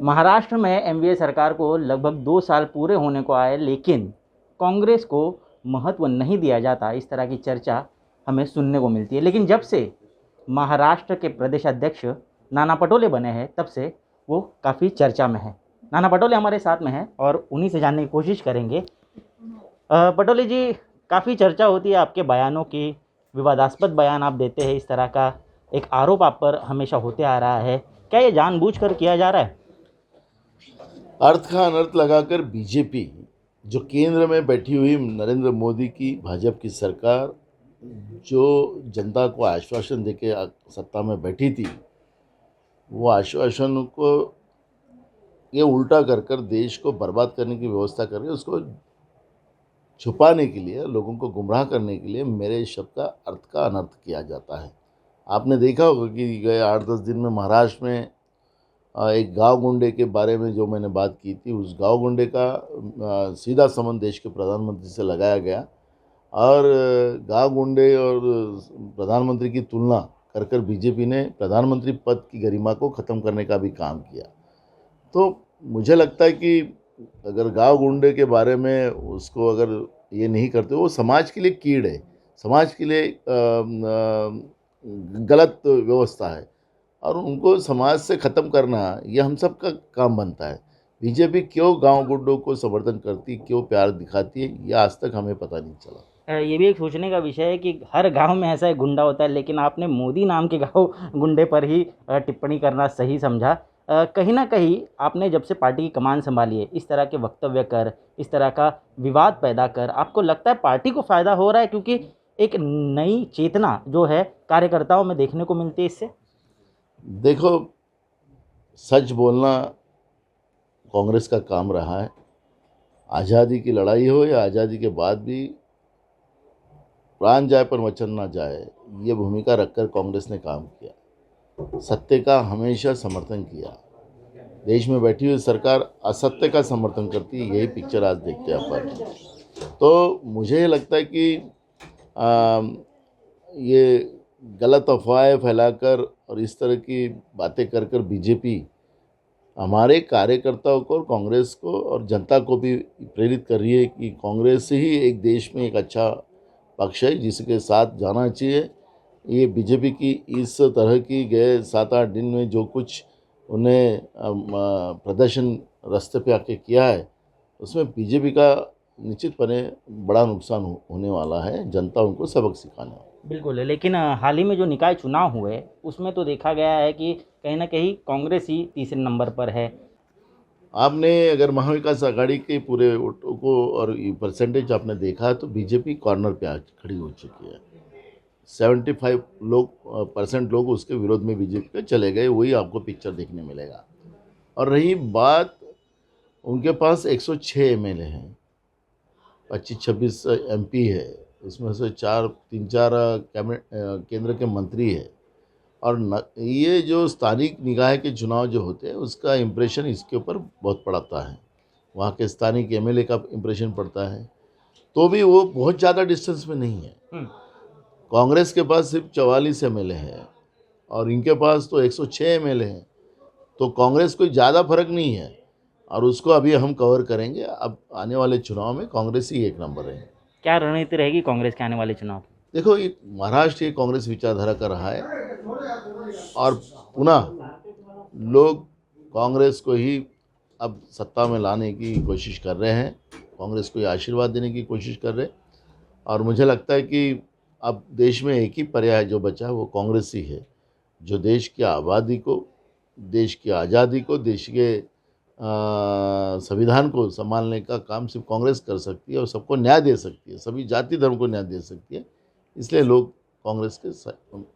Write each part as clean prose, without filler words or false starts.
महाराष्ट्र में एनडीए सरकार को लगभग 2 साल पूरे होने को आए, लेकिन कांग्रेस को महत्व नहीं दिया जाता, इस तरह की चर्चा हमें सुनने को मिलती है। लेकिन जब से महाराष्ट्र के प्रदेश अध्यक्ष नाना पटोले बने हैं, तब से वो काफ़ी चर्चा में है। नाना पटोले हमारे साथ में हैं और उन्हीं से जानने की कोशिश करेंगे। पटोले जी, काफ़ी चर्चा होती है आपके बयानों की, विवादास्पद बयान आप देते हैं, इस तरह का एक आरोप आप पर हमेशा होते आ रहा है। क्या ये जानबूझकर किया जा रहा है? अर्थ का अनर्थ लगाकर बीजेपी, जो केंद्र में बैठी हुई नरेंद्र मोदी की भाजपा की सरकार, जो जनता को आश्वासन देके सत्ता में बैठी थी, वो आश्वासन को ये उल्टा कर कर देश को बर्बाद करने की व्यवस्था कर रही है। उसको छुपाने के लिए, लोगों को गुमराह करने के लिए मेरे शब्द का अर्थ का अनर्थ किया जाता है। आपने देखा होगा कि गए 8-10 दिन में महाराष्ट्र में एक गांव गुंडे के बारे में जो मैंने बात की थी, उस गांव गुंडे का सीधा संबंध देश के प्रधानमंत्री से लगाया गया और गांव गुंडे और प्रधानमंत्री की तुलना कर कर बीजेपी ने प्रधानमंत्री पद की गरिमा को ख़त्म करने का भी काम किया। तो मुझे लगता है कि अगर गांव गुंडे के बारे में उसको अगर ये नहीं करते, वो समाज के लिए कीड़ है, समाज के लिए गलत व्यवस्था है और उनको समाज से ख़त्म करना ये हम सब का काम बनता है। बीजेपी क्यों गांव गुंडों को समर्थन करती, क्यों प्यार दिखाती है, ये आज तक हमें पता नहीं चला। ये भी एक सोचने का विषय है कि हर गांव में ऐसा एक गुंडा होता है, लेकिन आपने मोदी नाम के गांव गुंडे पर ही टिप्पणी करना सही समझा। कहीं ना कहीं आपने जब से पार्टी की कमान संभाली है, इस तरह के वक्तव्य कर, इस तरह का विवाद पैदा कर, आपको लगता है पार्टी को फ़ायदा हो रहा है? क्योंकि एक नई चेतना जो है कार्यकर्ताओं में देखने को मिलती है इससे। देखो, सच बोलना कांग्रेस का काम रहा है। आज़ादी की लड़ाई हो या आज़ादी के बाद भी प्राण जाए पर वचन ना जाए, ये भूमिका रखकर कांग्रेस ने काम किया। सत्य का हमेशा समर्थन किया। देश में बैठी हुई सरकार असत्य का समर्थन करती है, यही पिक्चर आज देखते हैं अपन। तो मुझे लगता है कि ये गलत अफवाहें फैलाकर और इस तरह की बातें कर कर बीजेपी हमारे कार्यकर्ताओं को और कांग्रेस को और जनता को भी प्रेरित कर रही है कि कांग्रेस ही एक देश में एक अच्छा पक्ष है जिसके साथ जाना चाहिए। ये बीजेपी की इस तरह की गए 7-8 दिन में जो कुछ उन्हें प्रदर्शन रास्ते पे आके किया है, उसमें बीजेपी का निश्चितपणे बड़ा नुकसान होने वाला है। जनता उनको सबक सिखाने वाला। बिल्कुल, लेकिन हाल ही में जो निकाय चुनाव हुए, उसमें तो देखा गया है कि कहीं न कहीं कांग्रेस ही तीसरे नंबर पर है। आपने अगर महाविकास आघाड़ी के पूरे वोटों को और परसेंटेज आपने देखा तो बीजेपी कॉर्नर पे आ खड़ी हो चुकी है। 75% लोग उसके विरोध में बीजेपी पे चले गए, वही आपको पिक्चर देखने मिलेगा। और रही बात, उनके पास 106 एमएलए हैं, 25-26 एमपी है, इसमें से 3-4 कैबिनेट केंद्र के मंत्री है। और ये जो स्थानिक निकाय के चुनाव जो होते हैं उसका इम्प्रेशन इसके ऊपर बहुत पड़ता है। वहाँ के स्थानिक एमएलए का इम्प्रेशन पड़ता है, तो भी वो बहुत ज़्यादा डिस्टेंस में नहीं है। कांग्रेस के पास सिर्फ 44 एमएलए हैं और इनके पास तो 106 एमएलए हैं। तो कांग्रेस कोई ज़्यादा फर्क नहीं है और उसको अभी हम कवर करेंगे। अब आने वाले चुनाव में कांग्रेस ही एक नंबर है। क्या रणनीति रहेगी कांग्रेस के आने वाले चुनाव की? देखो, ये महाराष्ट्र ये कांग्रेस विचारधारा का रहा है और पुनः लोग कांग्रेस को ही अब सत्ता में लाने की कोशिश कर रहे हैं, कांग्रेस को आशीर्वाद देने की कोशिश कर रहे हैं। और मुझे लगता है कि अब देश में एक ही पर्याय जो बचा है वो कांग्रेस ही है, जो देश की आबादी को, देश की आज़ादी को, देश के संविधान को संभालने का काम सिर्फ कांग्रेस कर सकती है और सबको न्याय दे सकती है, सभी जाति धर्म को न्याय दे सकती है। इसलिए लोग कांग्रेस के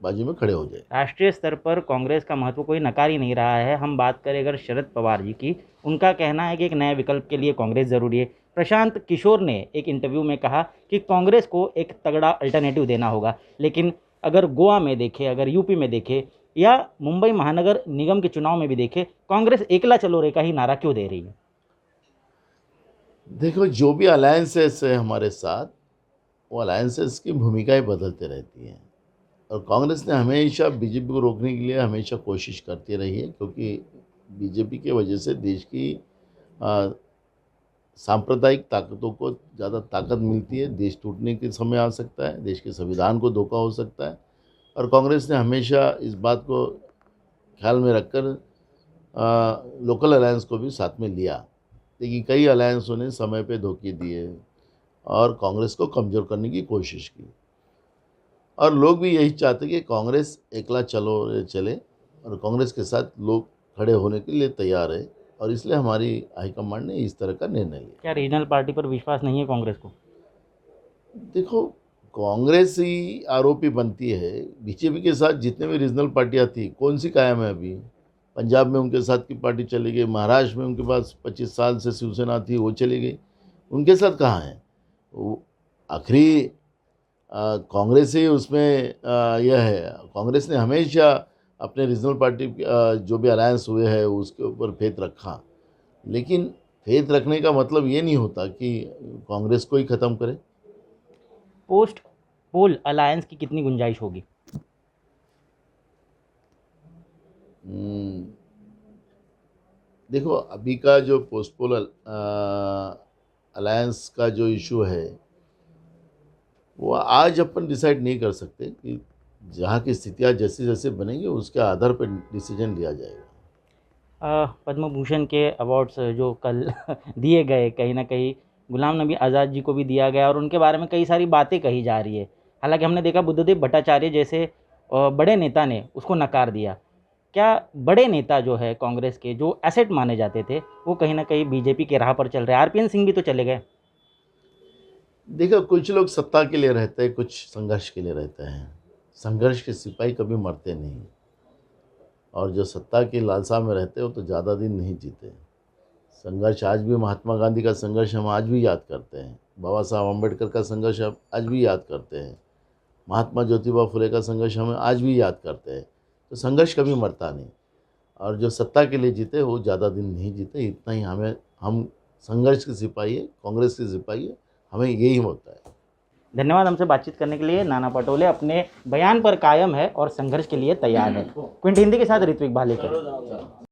बाजू में खड़े हो जाए। राष्ट्रीय स्तर पर कांग्रेस का महत्व कोई नकार ही नहीं रहा है। हम बात करें अगर शरद पवार जी की, उनका कहना है कि एक नए विकल्प के लिए कांग्रेस ज़रूरी है। प्रशांत किशोर ने एक इंटरव्यू में कहा कि कांग्रेस को एक तगड़ा अल्टरनेटिव देना होगा। लेकिन अगर गोवा में देखें, अगर यूपी में देखें या मुंबई महानगर निगम के चुनाव में भी देखें, कांग्रेस एकला चलो रे का ही नारा क्यों दे रही है? देखो, जो भी अलायंसेस है हमारे साथ, वो अलायंसेस की भूमिकाएं बदलते रहती हैं और कांग्रेस ने हमेशा बीजेपी को रोकने के लिए हमेशा कोशिश करती रही है, क्योंकि बीजेपी के वजह से देश की आ, सांप्रदायिक ताकतों को ज़्यादा ताकत मिलती है, देश टूटने के समय आ सकता है, देश के संविधान को धोखा हो सकता है। और कांग्रेस ने हमेशा इस बात को ख्याल में रखकर लोकल अलायंस को भी साथ में लिया, लेकिन कई अलायंसों ने समय पे धोखे दिए और कांग्रेस को कमज़ोर करने की कोशिश की। और लोग भी यही चाहते कि कांग्रेस एकला चले और कांग्रेस के साथ लोग खड़े होने के लिए तैयार है, और इसलिए हमारी हाईकमान ने इस तरह का निर्णय लिया। क्या रीजनल पार्टी पर विश्वास नहीं है कांग्रेस को? देखो, कांग्रेस ही आरोपी बनती है। बीजेपी के साथ जितने भी रीजनल पार्टियां थी, कौन सी कायम है अभी? पंजाब में उनके साथ की पार्टी चली गई, महाराष्ट्र में उनके पास 25 साल से शिवसेना थी, वो चली गई। उनके साथ कहाँ है वो? आखिरी कांग्रेस ही उसमें यह है। कांग्रेस ने हमेशा अपने रीजनल पार्टी जो भी अलायंस हुए हैं उसके ऊपर फेथ रखा, लेकिन फेथ रखने का मतलब ये नहीं होता कि कांग्रेस को ही ख़त्म करे। पोस्ट पोल अलायंस की कितनी गुंजाइश होगी? देखो, अभी का जो पोस्टपोल अलायंस का जो इशू है वो आज अपन डिसाइड नहीं कर सकते कि जहाँ की स्थितियाँ जैसे जैसे बनेंगी उसके आधार पर डिसीजन लिया जाएगा। पद्म भूषण के अवार्ड्स जो कल दिए गए, कहीं ना कहीं गुलाम नबी आज़ाद जी को भी दिया गया और उनके बारे में कई सारी बातें कही जा रही है। हालांकि हमने देखा बुद्धदेव भट्टाचार्य जैसे बड़े नेता ने उसको नकार दिया। क्या बड़े नेता जो है कांग्रेस के, जो एसेट माने जाते थे, वो कहीं ना कहीं बीजेपी के राह पर चल रहे हैं? आरपीएन सिंह भी तो चले गए। देखो, कुछ लोग सत्ता के लिए रहते हैं, कुछ संघर्ष के लिए रहते हैं। संघर्ष के सिपाही कभी मरते नहीं, और जो सत्ता की लालसा में रहते हो तो ज़्यादा दिन नहीं जीते। संघर्ष आज भी, महात्मा गांधी का संघर्ष हम आज भी याद करते हैं, बाबा साहब अम्बेडकर का संघर्ष हम आज भी याद करते हैं, महात्मा ज्योतिबा फुले का संघर्ष हम आज भी याद करते हैं। तो संघर्ष कभी मरता नहीं, और जो सत्ता के लिए जीते वो ज़्यादा दिन नहीं जीते। इतना ही हम संघर्ष के सिपाही है, कांग्रेस के सिपाही है, हमें यही होता है। धन्यवाद हमसे बातचीत करने के लिए। नाना पटोले अपने बयान पर कायम है और संघर्ष के लिए तैयार है। क्विंट हिंदी के साथ ऋत्विक भालेकर।